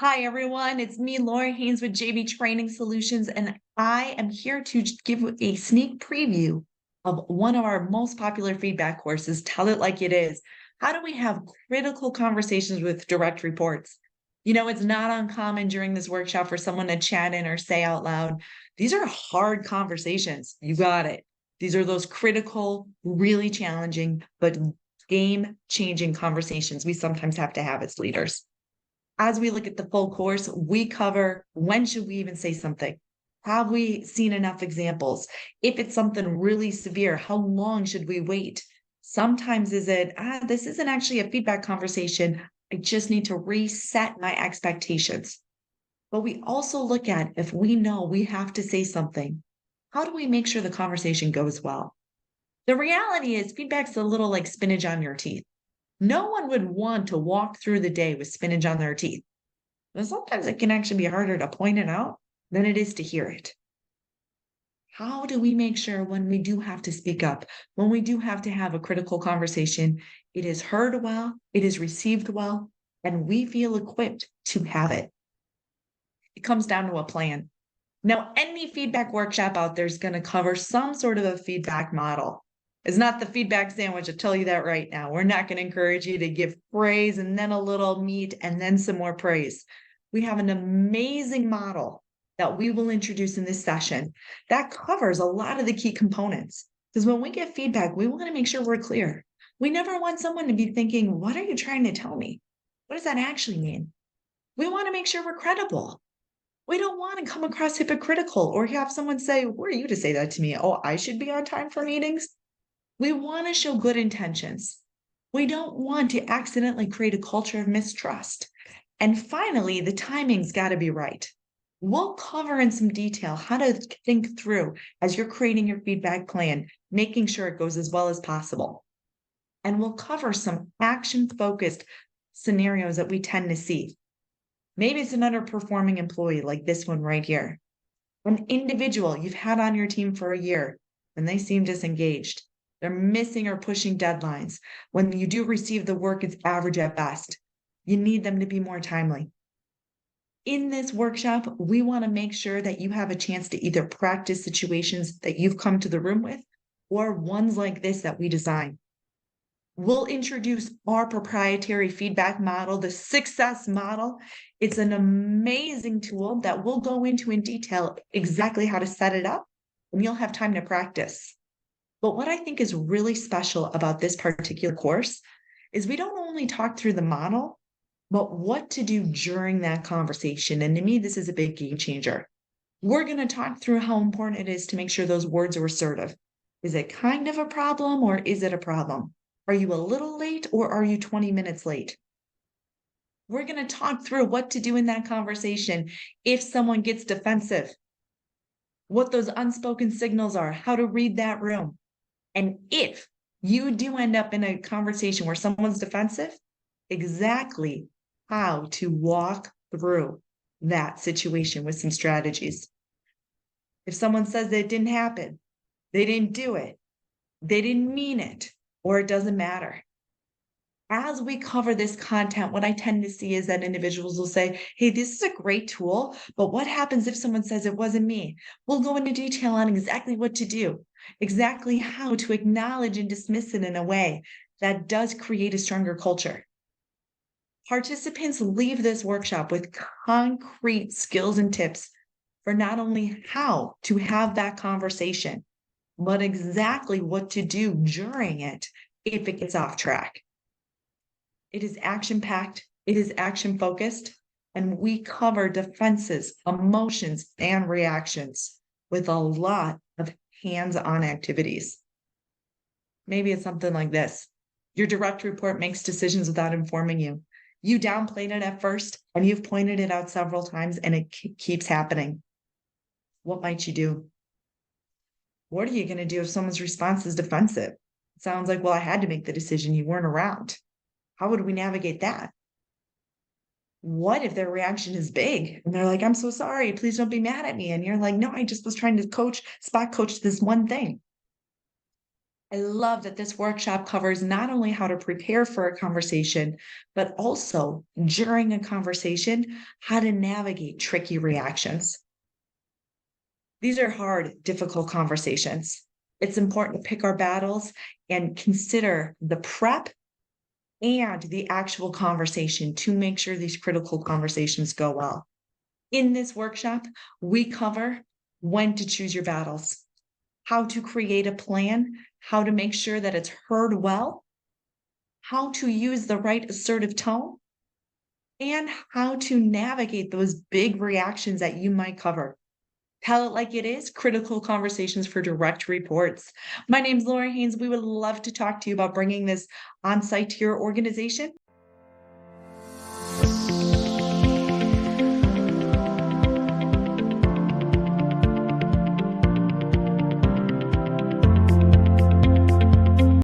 Hi, everyone. It's me, Lora Haines with JB Training Solutions, and I am here to give a sneak preview of one of our most popular feedback courses, Tell It Like It Is. How do we have critical conversations with direct reports? It's not uncommon during this workshop for someone to chat in or say out loud. These are hard conversations. You got it. These are those critical, really challenging, but game-changing conversations we sometimes have to have as leaders. As we look at the full course, we cover when should we even say something? Have we seen enough examples? If it's something really severe, how long should we wait? Sometimes is it, this isn't actually a feedback conversation. I just need to reset my expectations. But we also look at if we know we have to say something, how do we make sure the conversation goes well? The reality is, feedback's a little like spinach on your teeth. No one would want to walk through the day with spinach on their teeth. And sometimes it can actually be harder to point it out than it is to hear it. How do we make sure when we do have to speak up, when we do have to have a critical conversation, it is heard well, it is received well, and we feel equipped to have it? It comes down to a plan. Now, any feedback workshop out there is going to cover some sort of a feedback model. It's not the feedback sandwich, I'll tell you that right now. We're not going to encourage you to give praise and then a little meat and then some more praise. We have an amazing model that we will introduce in this session that covers a lot of the key components. Because when we get feedback, we want to make sure we're clear. We never want someone to be thinking, what are you trying to tell me? What does that actually mean? We want to make sure we're credible. We don't want to come across hypocritical or have someone say, who are you to say that to me? Oh, I should be on time for meetings. We want to show good intentions. We don't want to accidentally create a culture of mistrust. And finally, the timing's got to be right. We'll cover in some detail how to think through as you're creating your feedback plan, making sure it goes as well as possible. And we'll cover some action-focused scenarios that we tend to see. Maybe it's an underperforming employee like this one right here. An individual you've had on your team for a year and they seem disengaged. They're missing or pushing deadlines. When you do receive the work, it's average at best. You need them to be more timely. In this workshop, we want to make sure that you have a chance to either practice situations that you've come to the room with or ones like this that we design. We'll introduce our proprietary feedback model, the success model. It's an amazing tool that we'll go into in detail exactly how to set it up, and you'll have time to practice. But what I think is really special about this particular course is we don't only talk through the model, but what to do during that conversation. And to me, this is a big game changer. We're going to talk through how important it is to make sure those words are assertive. Is it kind of a problem or is it a problem? Are you a little late or are you 20 minutes late? We're going to talk through what to do in that conversation if someone gets defensive, what those unspoken signals are, how to read that room. And if you do end up in a conversation where someone's defensive, exactly how to walk through that situation with some strategies. If someone says that it didn't happen, they didn't do it, they didn't mean it, or it doesn't matter. As we cover this content, what I tend to see is that individuals will say, hey, this is a great tool, but what happens if someone says it wasn't me? We'll go into detail on exactly what to do, exactly how to acknowledge and dismiss it in a way that does create a stronger culture. Participants leave this workshop with concrete skills and tips for not only how to have that conversation, but exactly what to do during it if it gets off track. It is action-packed, it is action-focused, and we cover defenses, emotions, and reactions with a lot of hands-on activities. Maybe it's something like this. Your direct report makes decisions without informing you. You downplayed it at first, and you've pointed it out several times, and it keeps happening. What might you do? What are you going to do if someone's response is defensive? It sounds like, well, I had to make the decision. You weren't around. How would we navigate that? What if their reaction is big and they're like, I'm so sorry, please don't be mad at me. And you're like, no, I just was trying to spot coach this one thing. I love that this workshop covers not only how to prepare for a conversation, but also during a conversation, how to navigate tricky reactions. These are hard, difficult conversations. It's important to pick our battles and consider the prep and the actual conversation to make sure these critical conversations go well. In this workshop, we cover when to choose your battles, how to create a plan, how to make sure that it's heard well, how to use the right assertive tone, and how to navigate those big reactions that you might cover. Tell it like it is, critical conversations for direct reports. My name's Lora Haines. We would love to talk to you about bringing this on site to your organization.